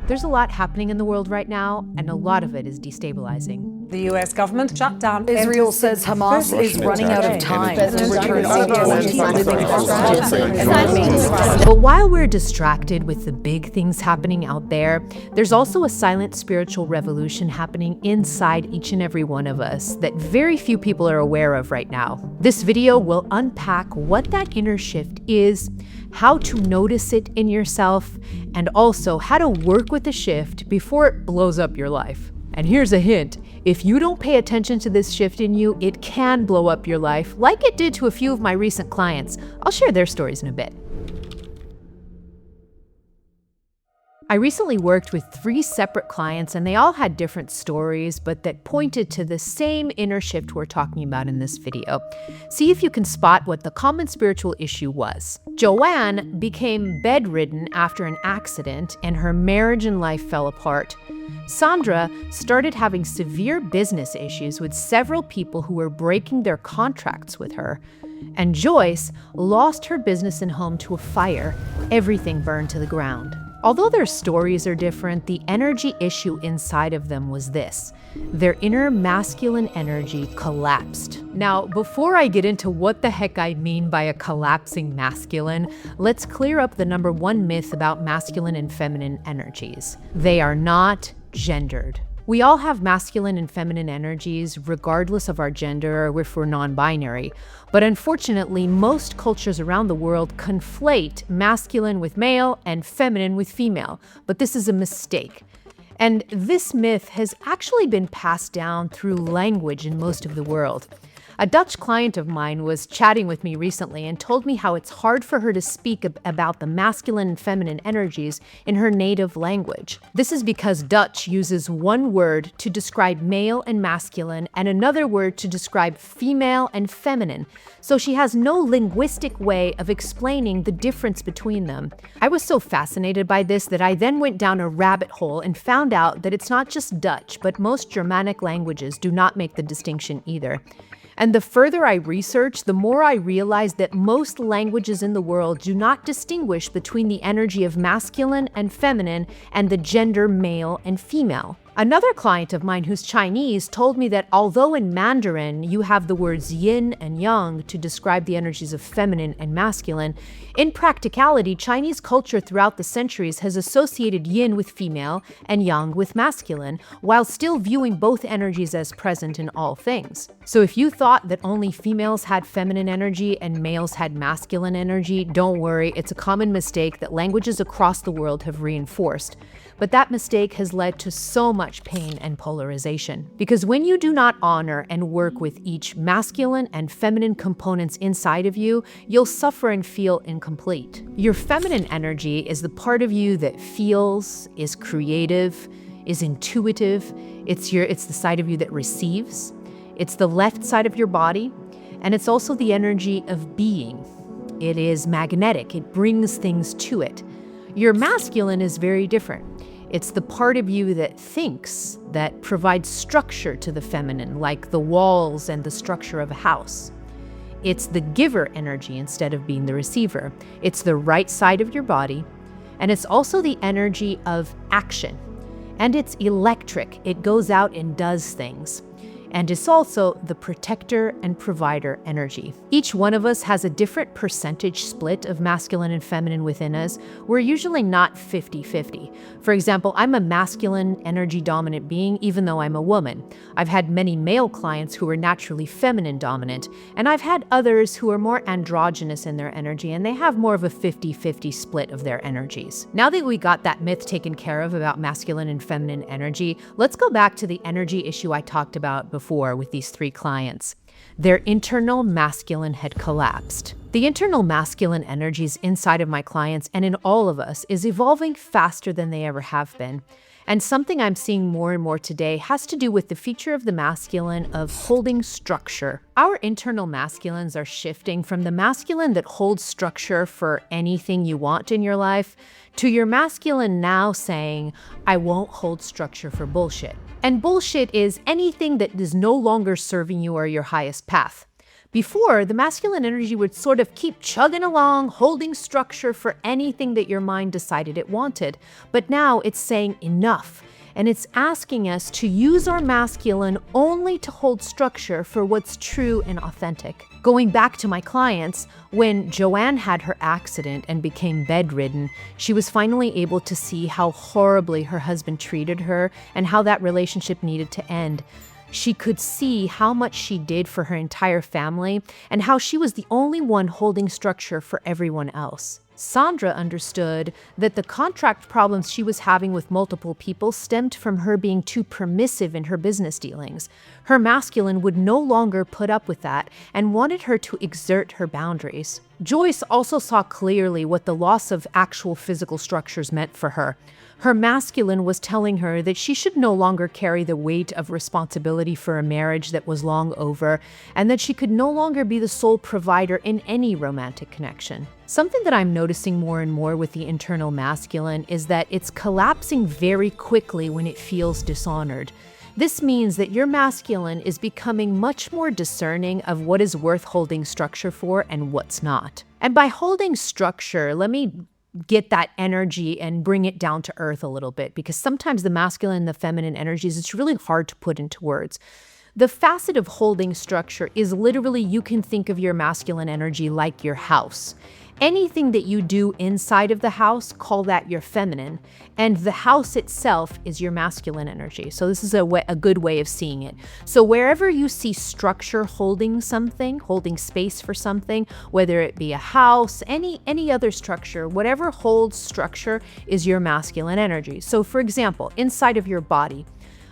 There's a lot happening in the world right now, and a lot of it is destabilizing. The U.S. government shut down. Israel says Hamas is running out of time to return But while we're distracted with the big things happening out there, there's also a silent spiritual revolution happening inside each and every one of us that very few people are aware of right now. This video will unpack what that inner shift is, how to notice it in yourself, and also how to work with the shift before it blows up your life. And here's a hint. If you don't pay attention to this shift in you, it can blow up your life, like it did to a few of my recent clients. I'll share their stories in a bit. I recently worked with 3 separate clients, and they all had different stories, but that pointed to the same inner shift we're talking about in this video. See if you can spot what the common spiritual issue was. Joanne became bedridden after an accident, and her marriage and life fell apart. Sandra started having severe business issues with several people who were breaking their contracts with her. And Joyce lost her business and home to a fire. Everything burned to the ground. Although their stories are different, the energy issue inside of them was this: their inner masculine energy collapsed. Now, before I get into what the heck I mean by a collapsing masculine, let's clear up the number 1 myth about masculine and feminine energies. They are not gendered. We all have masculine and feminine energies, regardless of our gender or if we're non-binary. But unfortunately, most cultures around the world conflate masculine with male and feminine with female. But this is a mistake. And this myth has actually been passed down through language in most of the world. A Dutch client of mine was chatting with me recently and told me how it's hard for her to speak about the masculine and feminine energies in her native language. This is because Dutch uses one word to describe male and masculine and another word to describe female and feminine. So she has no linguistic way of explaining the difference between them. I was so fascinated by this that I then went down a rabbit hole and found out that it's not just Dutch, but most Germanic languages do not make the distinction either. And the further I researched, the more I realized that most languages in the world do not distinguish between the energy of masculine and feminine and the gender male and female. Another client of mine who's Chinese told me that although in Mandarin you have the words yin and yang to describe the energies of feminine and masculine, in practicality, Chinese culture throughout the centuries has associated yin with female and yang with masculine, while still viewing both energies as present in all things. So if you thought that only females had feminine energy and males had masculine energy, don't worry, it's a common mistake that languages across the world have reinforced. But that mistake has led to so much pain and polarization. Because when you do not honor and work with each masculine and feminine components inside of you, you'll suffer and feel incomplete. Your feminine energy is the part of you that feels, is creative, is intuitive. It's the side of you that receives. It's the left side of your body. And it's also the energy of being. It is magnetic. It brings things to it. Your masculine is very different. It's the part of you that thinks, that provides structure to the feminine, like the walls and the structure of a house. It's the giver energy instead of being the receiver. It's the right side of your body, and it's also the energy of action. And it's electric. It goes out and does things. And it's also the protector and provider energy. Each one of us has a different percentage split of masculine and feminine within us. We're usually not 50-50. For example, I'm a masculine energy dominant being, even though I'm a woman. I've had many male clients who are naturally feminine dominant, and I've had others who are more androgynous in their energy, and they have more of a 50-50 split of their energies. Now that we got that myth taken care of about masculine and feminine energy, let's go back to the energy issue I talked about before with these 3 clients. Their internal masculine had collapsed. The internal masculine energies inside of my clients and in all of us is evolving faster than they ever have been. And something I'm seeing more and more today has to do with the feature of the masculine of holding structure. Our internal masculines are shifting from the masculine that holds structure for anything you want in your life to your masculine now saying, I won't hold structure for bullshit. And bullshit is anything that is no longer serving you or your highest path. Before, the masculine energy would sort of keep chugging along, holding structure for anything that your mind decided it wanted. But now it's saying enough. And it's asking us to use our masculine only to hold structure for what's true and authentic. Going back to my clients, when Joanne had her accident and became bedridden, she was finally able to see how horribly her husband treated her and how that relationship needed to end. She could see how much she did for her entire family and how she was the only one holding structure for everyone else. Sandra understood that the contract problems she was having with multiple people stemmed from her being too permissive in her business dealings. Her masculine would no longer put up with that and wanted her to exert her boundaries. Joyce also saw clearly what the loss of actual physical structures meant for her. Her masculine was telling her that she should no longer carry the weight of responsibility for a marriage that was long over, and that she could no longer be the sole provider in any romantic connection. Something that I'm noticing more and more with the internal masculine is that it's collapsing very quickly when it feels dishonored. This means that your masculine is becoming much more discerning of what is worth holding structure for and what's not. And by holding structure, let me get that energy and bring it down to earth a little bit, because sometimes the masculine and the feminine energies, it's really hard to put into words. The facet of holding structure is literally, you can think of your masculine energy like your house. Anything that you do inside of the house, call that your feminine, and the house itself is your masculine energy. So this is a good way of seeing it. So wherever you see structure holding something, holding space for something, whether it be a house, any other structure, whatever holds structure is your masculine energy. So for example, inside of your body,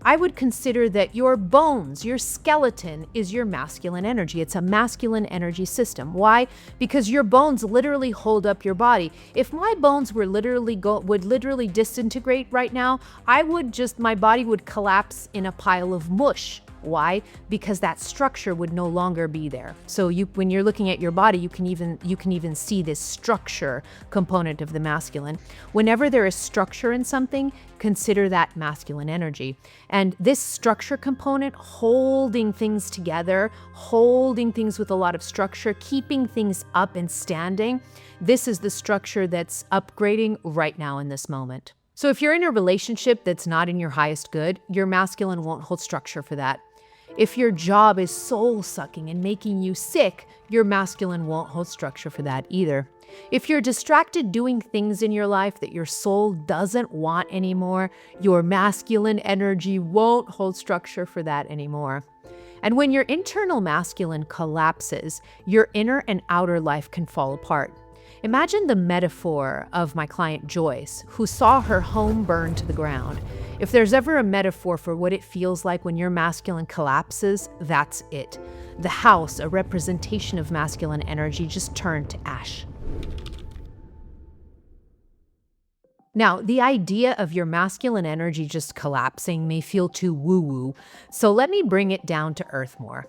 I would consider that your bones, your skeleton, is your masculine energy. It's a masculine energy system. Why? Because your bones literally hold up your body. If my bones were would literally disintegrate right now, my body would collapse in a pile of mush. Why? Because that structure would no longer be there. So when you're looking at your body, you can even see this structure component of the masculine. Whenever there is structure in something, consider that masculine energy. And this structure component, holding things together, holding things with a lot of structure, keeping things up and standing, this is the structure that's upgrading right now in this moment. So if you're in a relationship that's not in your highest good, your masculine won't hold structure for that. If your job is soul-sucking and making you sick, your masculine won't hold structure for that either. If you're distracted doing things in your life that your soul doesn't want anymore, your masculine energy won't hold structure for that anymore. And when your internal masculine collapses, your inner and outer life can fall apart. Imagine the metaphor of my client Joyce, who saw her home burn to the ground. If there's ever a metaphor for what it feels like when your masculine collapses, that's it. The house, a representation of masculine energy, just turned to ash. Now, the idea of your masculine energy just collapsing may feel too woo-woo, so let me bring it down to earth more.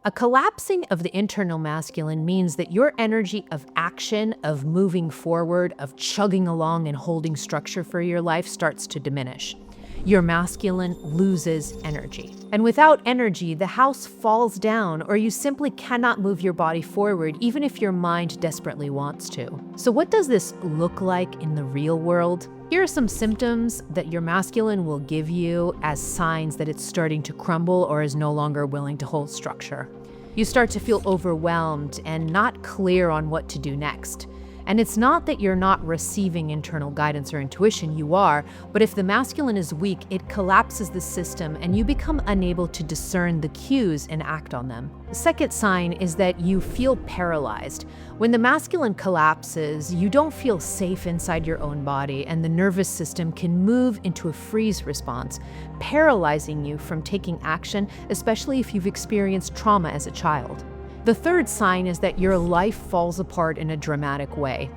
A collapsing of the internal masculine means that your energy of action, of moving forward, of chugging along and holding structure for your life starts to diminish. Your masculine loses energy. And without energy, the house falls down, or you simply cannot move your body forward, even if your mind desperately wants to. So what does this look like in the real world? Here are some symptoms that your masculine will give you as signs that it's starting to crumble or is no longer willing to hold structure. You start to feel overwhelmed and not clear on what to do next. And it's not that you're not receiving internal guidance or intuition, you are, but if the masculine is weak, it collapses the system and you become unable to discern the cues and act on them. The second sign is that you feel paralyzed. When the masculine collapses, you don't feel safe inside your own body, and the nervous system can move into a freeze response, paralyzing you from taking action, especially if you've experienced trauma as a child. The third sign is that your life falls apart in a dramatic way.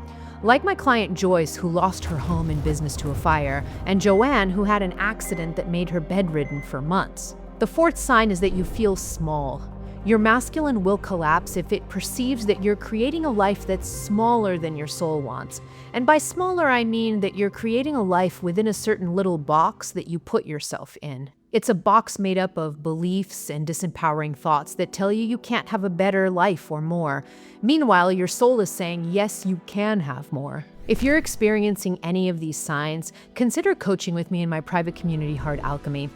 Like my client Joyce, who lost her home and business to a fire, and Joanne, who had an accident that made her bedridden for months. The fourth sign is that you feel small. Your masculine will collapse if it perceives that you're creating a life that's smaller than your soul wants. And by smaller, I mean that you're creating a life within a certain little box that you put yourself in. It's a box made up of beliefs and disempowering thoughts that tell you can't have a better life or more. Meanwhile, your soul is saying, yes, you can have more. If you're experiencing any of these signs, consider coaching with me in my private community, Heart Alchemy.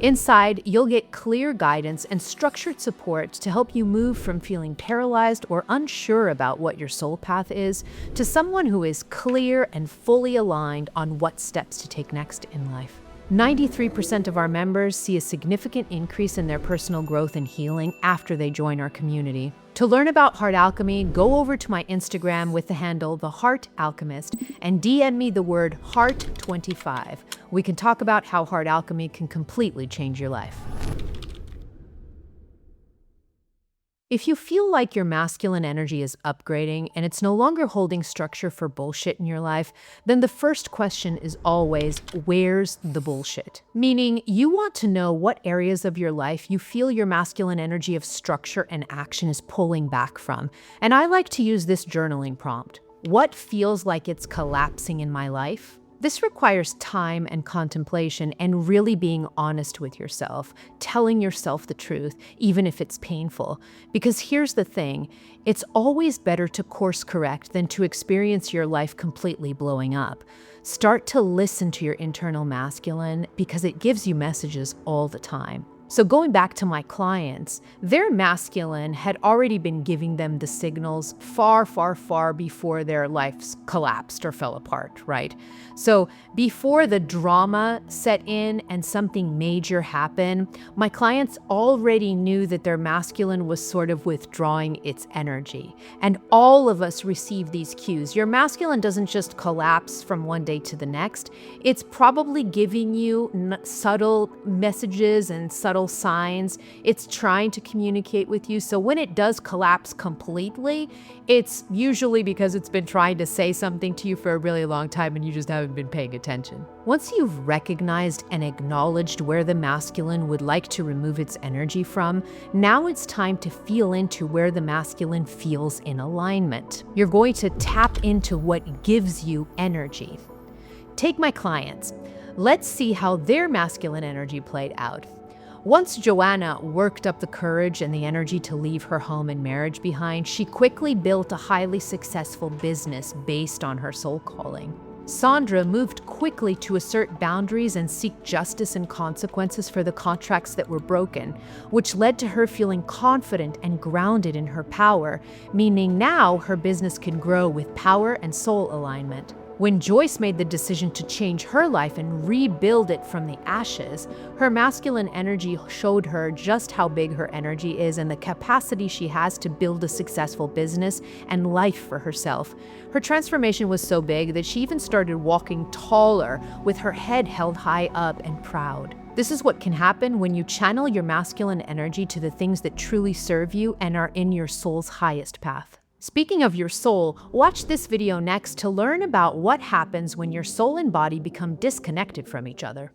Inside, you'll get clear guidance and structured support to help you move from feeling paralyzed or unsure about what your soul path is to someone who is clear and fully aligned on what steps to take next in life. 93% of our members see a significant increase in their personal growth and healing after they join our community. To learn about Heart Alchemy, go over to my Instagram with the handle The Heart Alchemist and DM me the word Heart25. We can talk about how Heart Alchemy can completely change your life. If you feel like your masculine energy is upgrading and it's no longer holding structure for bullshit in your life, then the first question is always, where's the bullshit? Meaning, you want to know what areas of your life you feel your masculine energy of structure and action is pulling back from. And I like to use this journaling prompt. What feels like it's collapsing in my life? This requires time and contemplation and really being honest with yourself, telling yourself the truth, even if it's painful. Because here's the thing, it's always better to course correct than to experience your life completely blowing up. Start to listen to your internal masculine because it gives you messages all the time. So going back to my clients, their masculine had already been giving them the signals far, far, far before their lives collapsed or fell apart, right? So before the drama set in and something major happened, my clients already knew that their masculine was sort of withdrawing its energy. And all of us receive these cues. Your masculine doesn't just collapse from one day to the next. It's probably giving you subtle messages and subtle signs. It's trying to communicate with you. So when it does collapse completely, it's usually because it's been trying to say something to you for a really long time and you just haven't been paying attention. Once you've recognized and acknowledged where the masculine would like to remove its energy from, now it's time to feel into where the masculine feels in alignment. You're going to tap into what gives you energy. Take my clients. Let's see how their masculine energy played out. Once Joanna worked up the courage and the energy to leave her home and marriage behind, she quickly built a highly successful business based on her soul calling. Sandra moved quickly to assert boundaries and seek justice and consequences for the contracts that were broken, which led to her feeling confident and grounded in her power, meaning now her business can grow with power and soul alignment. When Joyce made the decision to change her life and rebuild it from the ashes, her masculine energy showed her just how big her energy is and the capacity she has to build a successful business and life for herself. Her transformation was so big that she even started walking taller with her head held high up and proud. This is what can happen when you channel your masculine energy to the things that truly serve you and are in your soul's highest path. Speaking of your soul, watch this video next to learn about what happens when your soul and body become disconnected from each other.